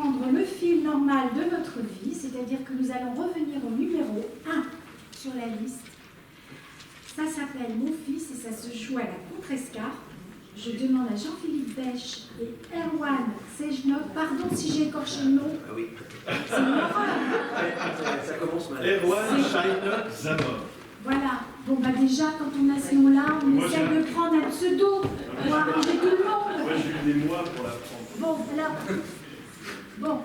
reprendre le fil normal de notre vie, c'est-à-dire que nous allons revenir au numéro 1 sur la liste. Ça s'appelle Mon fils et ça se joue à la contrescarpe. Je demande à Jean-Philippe Bèche et Erwan Sejnok, pardon si j'ai écorché le nom. Ah oui. C'est une horreur. Ça commence mal. Erwan Sejnok Zamor. Voilà. Bon, bah déjà, quand on a ce nom-là, on essaie de prendre un pseudo pour arranger tout le monde. Moi, j'ai eu des mois pour l'apprendre. Bon,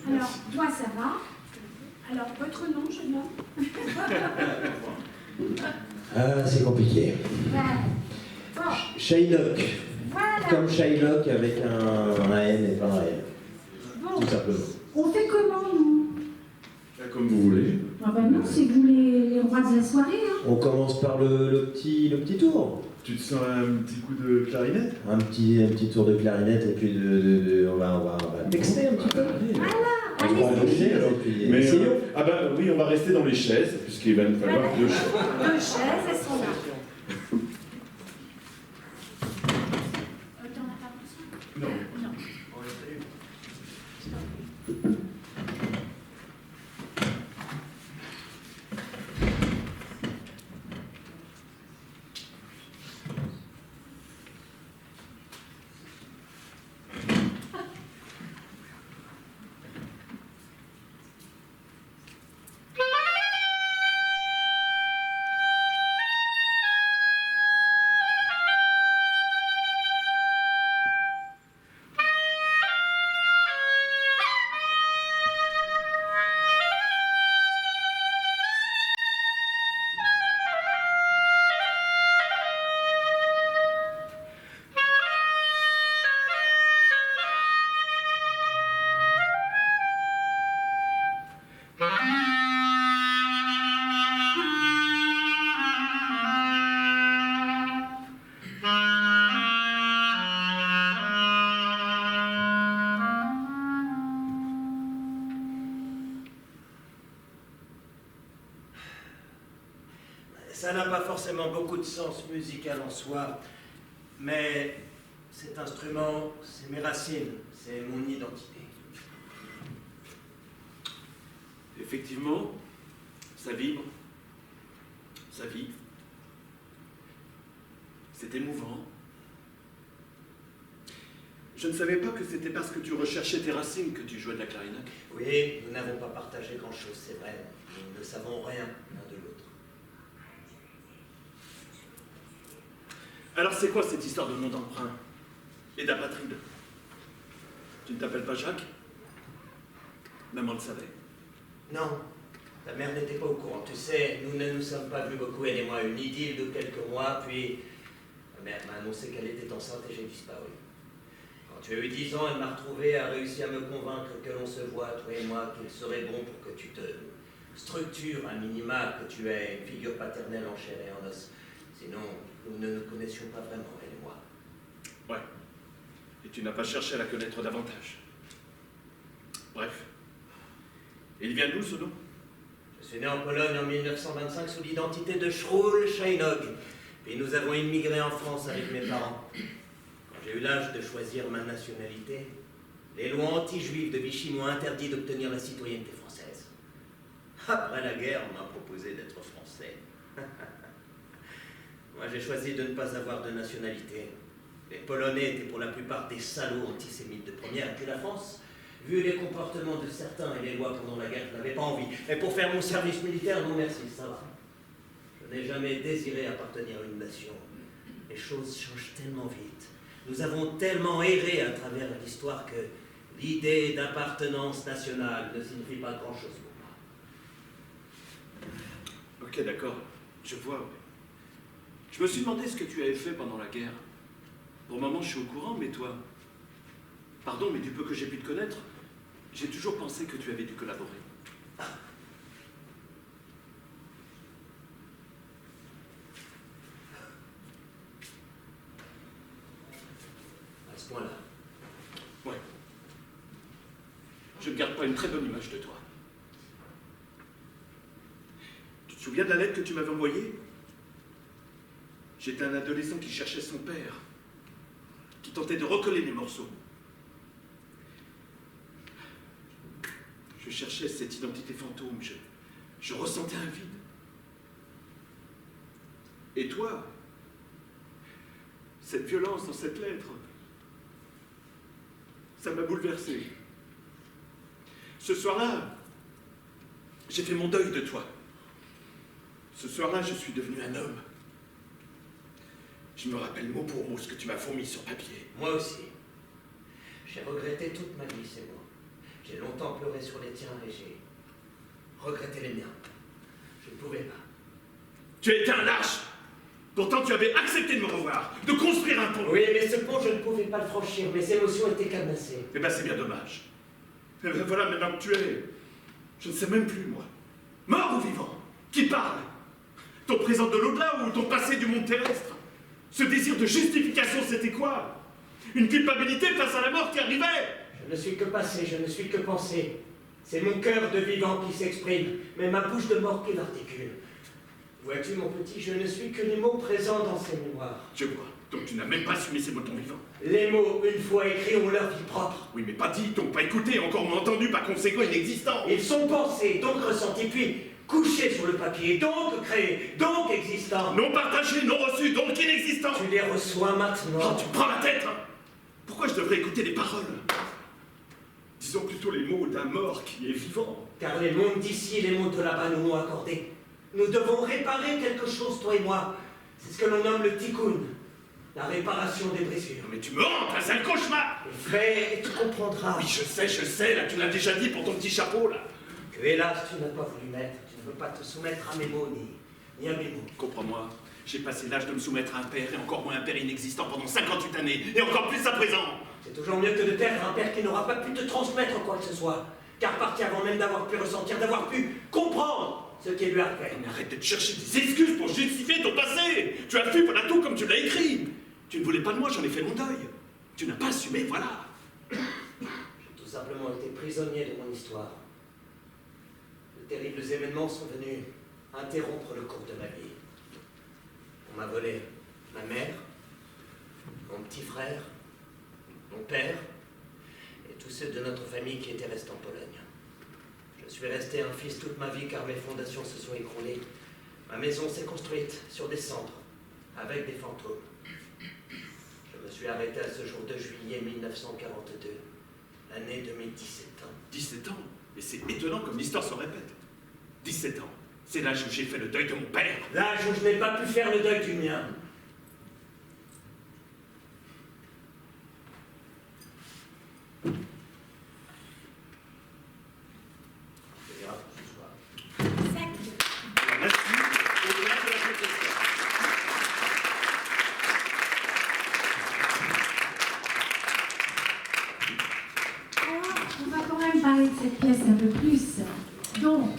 alors, toi, ça va. Alors, votre nom, jeune homme? Ah, c'est compliqué. Ouais. Bon, Shylock. voilà. Comme Shylock avec un N et pas un L. Bon, Tout simplement. on fait comment, nous? Comme vous voulez. Ah bah non, c'est vous les rois de la soirée, hein. On commence par le petit tour. Tu te sens un petit coup de clarinette? Un petit tour de clarinette et puis on va texter un petit peu. Voilà, On va allez, embaucher alors puis Mais, essayons. ah bah oui, on va rester dans les chaises, puisqu'il va nous falloir deux chaises. deux chaises, elles sont là. T'en as pas besoin? Non. Non. Ça n'a pas forcément beaucoup de sens musical en soi, mais cet instrument, c'est mes racines, c'est mon identité. Effectivement, ça vibre, ça vibre. C'est émouvant. Je ne savais pas que c'était parce que tu recherchais tes racines que tu jouais de la clarinette. Oui, nous n'avons pas partagé grand-chose, c'est vrai. Nous ne savons rien l'un de l'autre. Alors c'est quoi cette histoire de nom d'emprunt et d'apatride? Tu ne t'appelles pas Jacques? Maman le savait. Non, ta mère n'était pas au courant. Tu sais, nous ne nous sommes pas vus beaucoup, elle et moi, une idylle de quelques mois, puis ma mère m'a annoncé qu'elle était enceinte et j'ai disparu. Quand tu as eu 10 ans, elle m'a retrouvé, a réussi à me convaincre que l'on se voit, toi et moi, qu'il serait bon pour que tu te structures un minima, que tu aies une figure paternelle en chair et en os. Sinon, nous ne nous connaissions pas vraiment, elle et moi. Ouais. Et tu n'as pas cherché à la connaître davantage. Bref. Et il vient d'où ce nom? Je suis né en Pologne en 1925 sous l'identité de Szrul Szejnog. Puis nous avons immigré en France avec mes parents. Quand j'ai eu l'âge de choisir ma nationalité, les lois anti-juives de Vichy m'ont interdit d'obtenir la citoyenneté française. Après la guerre, on m'a proposé d'être français. Moi, j'ai choisi de ne pas avoir de nationalité. Les Polonais étaient pour la plupart des salauds antisémites de première, et puis la France, vu les comportements de certains et les lois pendant la guerre, je n'avais pas envie. Mais pour faire mon service militaire, non merci, ça va. Je n'ai jamais désiré appartenir à une nation. Les choses changent tellement vite. Nous avons tellement erré à travers l'histoire que l'idée d'appartenance nationale ne signifie pas grand-chose pour moi. Ok, d'accord. Je vois, ouais. Je me suis demandé ce que tu avais fait pendant la guerre. Pour le moment, je suis au courant, mais toi... Pardon, mais du peu que j'ai pu te connaître, j'ai toujours pensé que tu avais dû collaborer. À ce point-là. Ouais. Je ne garde pas une très bonne image de toi. Tu te souviens de la lettre que tu m'avais envoyée? J'étais un adolescent qui cherchait son père, qui tentait de recoller les morceaux. Je cherchais cette identité fantôme, je ressentais un vide. Et toi, cette violence dans cette lettre, ça m'a bouleversé. Ce soir-là, j'ai fait mon deuil de toi. Ce soir-là, je suis devenu un homme. Je me rappelle mot pour mot ce que tu m'as fourni sur papier. Moi aussi. J'ai regretté toute ma vie ces mots. J'ai longtemps pleuré sur les tiens et j'ai regretté les miens. Je ne pouvais pas. Tu étais un lâche. Pourtant, tu avais accepté de me revoir, de construire un pont. Oui, mais ce pont, je ne pouvais pas le franchir. Mes émotions étaient cadenassées. Eh ben, c'est bien dommage. Eh ben, voilà, maintenant que tu es... Je ne sais même plus, moi. Mort ou vivant? Qui parle? Ton présent de l'au-delà ou ton passé du monde terrestre? Ce désir de justification, c'était quoi? Une culpabilité face à la mort qui arrivait? Je ne suis que passé, je ne suis que pensée. C'est mon cœur de vivant qui s'exprime, mais ma bouche de mort qui l'articule. Vois-tu, mon petit, je ne suis que les mots présents dans ces mémoires. Je vois. Donc tu n'as même pas assumé ces mots de ton vivant. Les mots, une fois écrits, ont leur vie propre. Oui, mais pas dit, donc pas écouté, encore moins entendu, par conséquent inexistant. Ils sont pensés, donc ressentis, puis couchés sur le papier, donc créés, donc existants. Non partagé, non reçu, donc inexistant. Tu les reçois maintenant. Oh, tu me prends la tête, hein? Pourquoi je devrais écouter les paroles? Disons plutôt les mots d'un mort qui est vivant. Car les mondes d'ici et les mondes de là-bas nous l'ont accordé. Nous devons réparer quelque chose, toi et moi. C'est ce que l'on nomme le tikkun, la réparation des brisures. Non mais tu me hantes, là, c'est un cauchemar. Fais et tu comprendras. Oui, je sais, là, tu l'as déjà dit pour ton petit chapeau, là. Que hélas, tu n'as pas voulu mettre. Tu ne veux pas te soumettre à mes mots, ni à mes mots. Comprends-moi, j'ai passé l'âge de me soumettre à un père, et encore moins un père inexistant pendant 58 années, et encore plus à présent. C'est toujours mieux que de perdre un père qui n'aura pas pu te transmettre quoi que ce soit. Car parti avant même d'avoir pu ressentir, d'avoir pu comprendre ce qui lui arrivait. Mais arrête de te chercher des excuses pour justifier ton passé. Tu as fui, voilà tout comme tu l'as écrit. Tu ne voulais pas de moi, j'en ai fait mon deuil. Tu n'as pas assumé, voilà. J'ai tout simplement été prisonnier de mon histoire. De terribles événements sont venus interrompre le cours de ma vie. On m'a volé ma mère, mon petit frère, mon père, et tous ceux de notre famille qui étaient restés en Pologne. Je suis resté un fils toute ma vie car mes fondations se sont écroulées. Ma maison s'est construite sur des cendres, avec des fantômes. Je me suis arrêté à ce jour de juillet 1942, l'année de mes 17 ans. 17 ans? Et c'est étonnant comme l'histoire se répète. 17 ans, c'est l'âge où j'ai fait le deuil de mon père. L'âge où je n'ai pas pu faire le deuil du mien. Merci. Au-delà de la contestation. Alors, on va quand même parler de cette pièce un peu plus. Donc,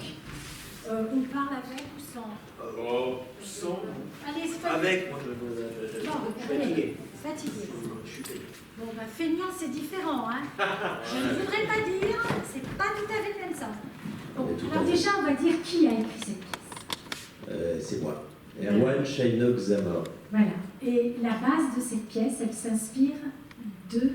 on parle avec ou sans? Oh, sans. Allez, c'est pas Avec moi, je suis fatigué. fatigué. Je suis fatigué. Bon, bah, feignant, c'est différent, hein. Je ne voudrais pas dire, c'est pas tout à fait comme ça. Bon, alors déjà, on va dire qui a écrit cette pièce. C'est moi. Erwan Shainok Zamor. Voilà. Et la base de cette pièce, elle s'inspire de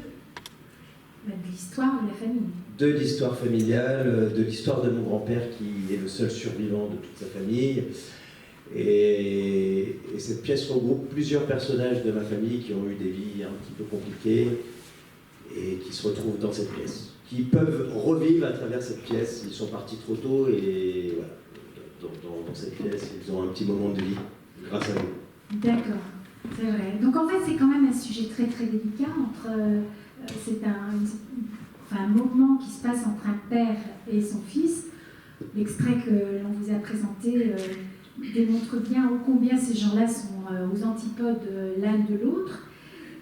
l'histoire de la famille. De l'histoire familiale, de l'histoire de mon grand-père qui est le seul survivant de toute sa famille. Et cette pièce regroupe plusieurs personnages de ma famille qui ont eu des vies un petit peu compliquées et qui se retrouvent dans cette pièce, qui peuvent revivre à travers cette pièce. Ils sont partis trop tôt et voilà, dans cette pièce, ils ont un petit moment de vie grâce à nous. D'accord, c'est vrai. Donc en fait, c'est quand même un sujet très très délicat. C'est un moment qui se passe entre un père et son fils. L'extrait que l'on vous a présenté démontre bien ô combien ces gens-là sont aux antipodes l'un de l'autre.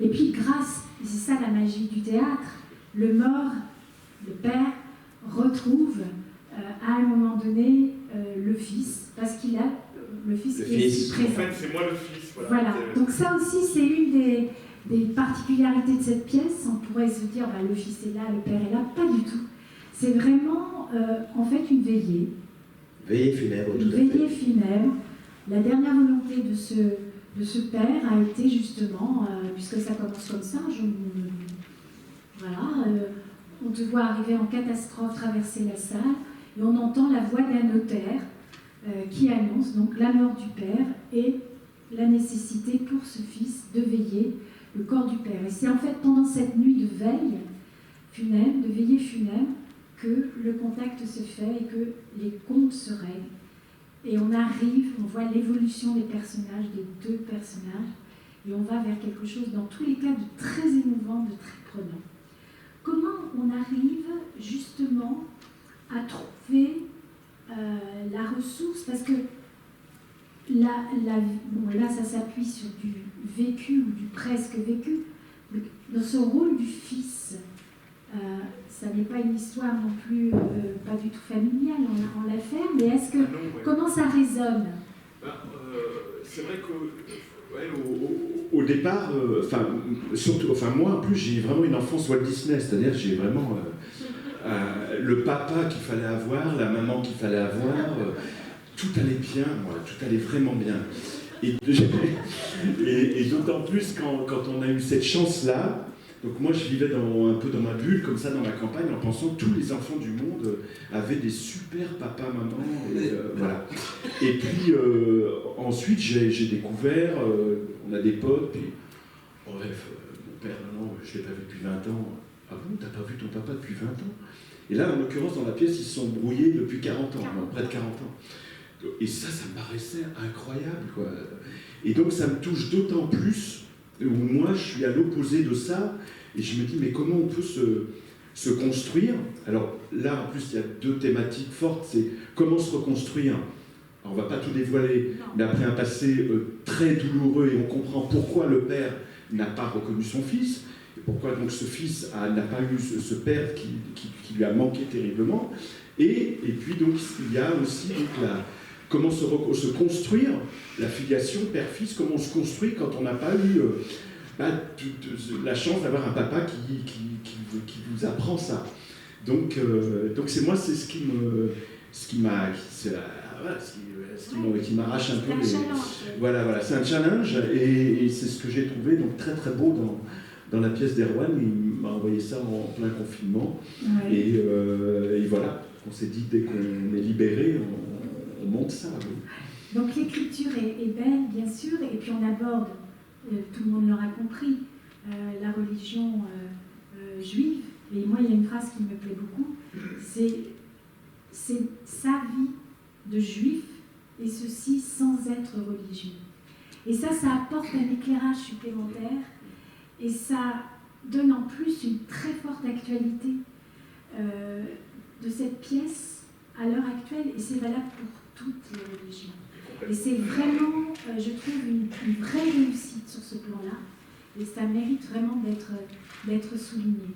Et puis grâce, et c'est ça la magie du théâtre, le mort, le père, retrouve à un moment donné le fils, parce qu'il a le fils qui est ici présent. En fait, c'est moi le fils. Voilà. Donc ça aussi, c'est une des particularités de cette pièce. On pourrait se dire, bah, le fils est là, le père est là. Pas du tout. C'est vraiment, en fait, une veillée. Veillée funèbre, tout Une à fait. veillée funèbre. La dernière volonté de ce père a été justement, puisque ça commence comme ça, voilà, on te voit arriver en catastrophe, traverser la salle, et on entend la voix d'un notaire qui annonce donc la mort du père et la nécessité pour ce fils de veiller le corps du père. Et c'est en fait pendant cette nuit de veille funèbre, de veillée funèbre, que le contact se fait et que les comptes se règlent. Et on arrive, on voit l'évolution des personnages, des deux personnages, et on va vers quelque chose, dans tous les cas, de très émouvant, de très prenant. Comment on arrive justement à trouver la ressource? Parce que là, ça s'appuie sur du vécu ou du presque vécu. Dans ce rôle du fils, ça n'est pas une histoire non plus pas du tout familiale en l'affaire, mais est-ce que comment ça résonne? C'est vrai qu'au départ, moi en plus j'ai vraiment une enfance Walt Disney, c'est-à-dire j'ai vraiment le papa qu'il fallait avoir, la maman qu'il fallait avoir, tout allait bien, moi, tout allait vraiment bien. Et d'autant plus quand on a eu cette chance-là. Donc moi je vivais un peu dans ma bulle, comme ça dans ma campagne, en pensant que tous les enfants du monde avaient des super papas, mamans, et voilà. Et puis ensuite j'ai découvert, on a des potes, puis bref, mon père, non, je ne l'ai pas vu depuis 20 ans. Ah bon, t'as pas vu ton papa depuis 20 ans? Et là, en l'occurrence, dans la pièce, ils se sont brouillés depuis 40 ans, près de 40 ans. Et ça me paraissait incroyable, quoi. Et donc ça me touche d'autant plus, où moi je suis à l'opposé de ça, et je me dis, mais comment on peut se construire? Alors là, en plus, il y a deux thématiques fortes, c'est comment se reconstruire. Alors, on ne va pas tout dévoiler, mais après un passé très douloureux, et on comprend pourquoi le père n'a pas reconnu son fils, et pourquoi donc ce fils n'a pas eu ce père qui lui a manqué terriblement. Et puis donc il y a aussi donc, comment se construire, la filiation père-fils, comment on se construit quand on n'a pas eu la chance d'avoir un papa qui vous apprend ça. Donc c'est moi, c'est ce qui m'arrache un peu. Voilà, c'est un challenge, et c'est ce que j'ai trouvé donc très très beau dans la pièce d'Erwan. Il m'a envoyé ça en plein confinement, ouais. Et voilà, on s'est dit dès qu'on est libéré, on monte ça. Oui. Donc l'écriture est belle, bien sûr, et puis on aborde, tout le monde l'aura compris, la religion juive. Et moi, il y a une phrase qui me plaît beaucoup, c'est sa vie de juif, et ceci sans être religieux. Et ça apporte un éclairage supplémentaire, et ça donne en plus une très forte actualité de cette pièce à l'heure actuelle, et c'est valable pour toutes les religions. Et c'est vraiment, je trouve, une vraie réussite sur ce plan-là, et ça mérite vraiment d'être souligné.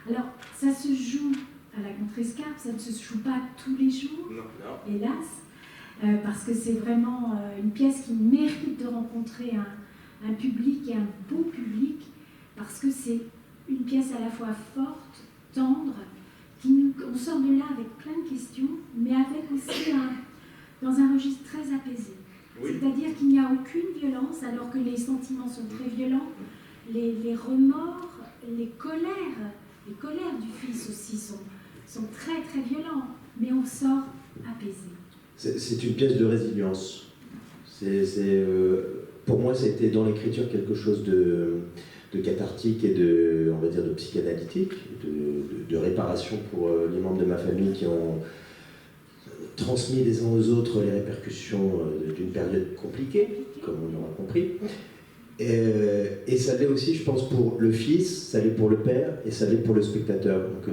Alors, ça se joue à la Contrescarpe, ça ne se joue pas tous les jours, non. Hélas, parce que c'est vraiment une pièce qui mérite de rencontrer un public, et un beau public, parce que c'est une pièce à la fois forte, tendre, on sort de là avec plein de questions, mais avec aussi dans un registre très apaisé. Oui. C'est-à-dire qu'il n'y a aucune violence, alors que les sentiments sont très violents, les remords, les colères du fils aussi sont très très violents, mais on sort apaisé. C'est une pièce de résilience. Pour moi, c'était dans l'écriture quelque chose de cathartique et on va dire, de psychanalytique, de réparation pour les membres de ma famille qui ont transmis les uns aux autres les répercussions d'une période compliquée, comme on l'aura compris. Et ça l'est aussi, je pense, pour le fils, ça l'est pour le père, et ça l'est pour le spectateur. Donc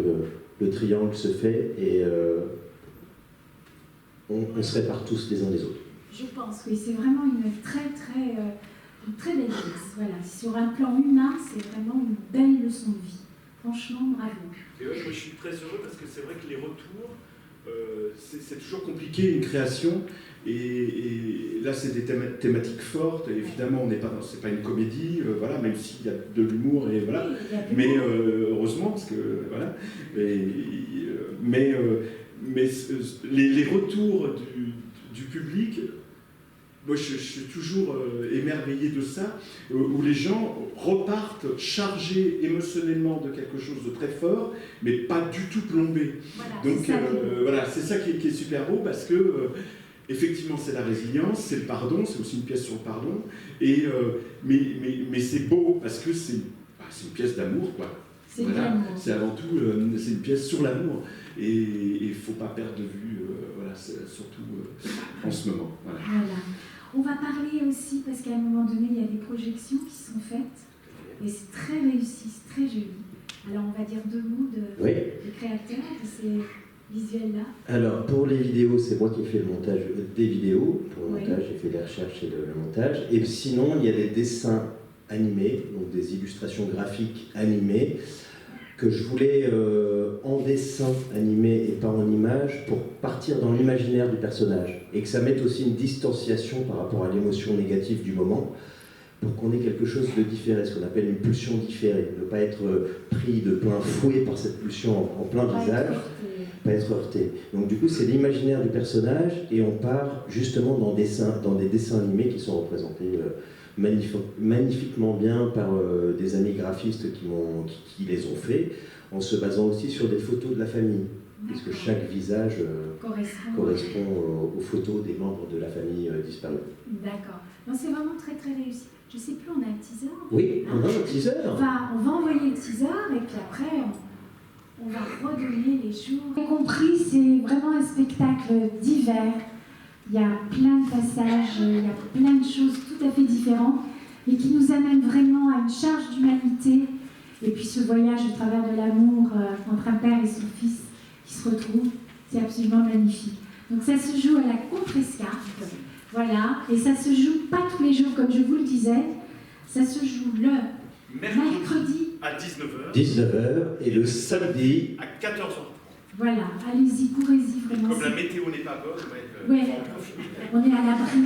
le triangle se fait, et on se répare tous les uns les autres. Je pense, oui, c'est vraiment une très belle pièce. Voilà. Sur un plan humain, c'est vraiment une belle leçon de vie. Franchement, bravo. Et ouais, moi, je suis très heureux parce que c'est vrai que les retours, c'est toujours compliqué, une création. Et là, c'est des thématiques fortes. Et évidemment, c'est pas une comédie, voilà, même s'il y a de l'humour, et voilà. Mais heureusement, parce que voilà. Mais les retours du public moi je suis toujours émerveillé de ça, où les gens repartent chargés émotionnellement de quelque chose de très fort, mais pas du tout plombés. Voilà, Donc c'est ça, voilà, c'est ça qui est super beau, parce que effectivement c'est la résilience, c'est le pardon, c'est aussi une pièce sur le pardon, et, mais c'est beau, parce que c'est une pièce d'amour, quoi. c'est Voilà, vraiment. c'est avant tout c'est une pièce sur l'amour, et il ne faut pas perdre de vue, voilà, surtout en ce moment. Voilà. Voilà. On va parler aussi, parce qu'à un moment donné, il y a des projections qui sont faites, et c'est très réussi, c'est très joli. Alors, on va dire 2 mots Oui. du créateur de ces visuels-là. Alors, pour les vidéos, c'est moi qui ai fait le montage des vidéos. Pour le Oui. montage, j'ai fait les recherches et le montage. Et sinon, il y a des dessins animés, donc des illustrations graphiques animées, que je voulais en dessin animé et pas en image, pour partir dans l'imaginaire du personnage. Et que ça mette aussi une distanciation par rapport à l'émotion négative du moment, pour qu'on ait quelque chose de différé, ce qu'on appelle une pulsion différée. Ne pas être pris de plein fouet par cette pulsion en plein visage. Pas être heurté. Donc du coup, c'est l'imaginaire du personnage, et on part justement dans des dessins animés qui sont représentés magnifiquement bien par des amis graphistes qui les ont faits, en se basant aussi sur des photos de la famille, puisque chaque visage correspond aux photos des membres de la famille disparus. D'accord. Non, c'est vraiment très très réussi. Je sais plus, on a un teaser. Oui, on a un teaser. On va envoyer le teaser, et puis après, on va redonner les jours. Vous avez compris, c'est vraiment un spectacle divers. Il y a plein de passages, il y a plein de choses tout à fait différentes, et qui nous amènent vraiment à une charge d'humanité. Et puis ce voyage au travers de l'amour entre un père et son fils qui se retrouvent, c'est absolument magnifique. Donc ça se joue à la Contrescarpe, voilà, et ça se joue pas tous les jours comme je vous le disais, ça se joue le mercredi à 19h. 19h et le samedi À 14h. Voilà, allez-y, courez-y vraiment. Comme la météo n'est pas bonne, Ouais, on est à l'abri.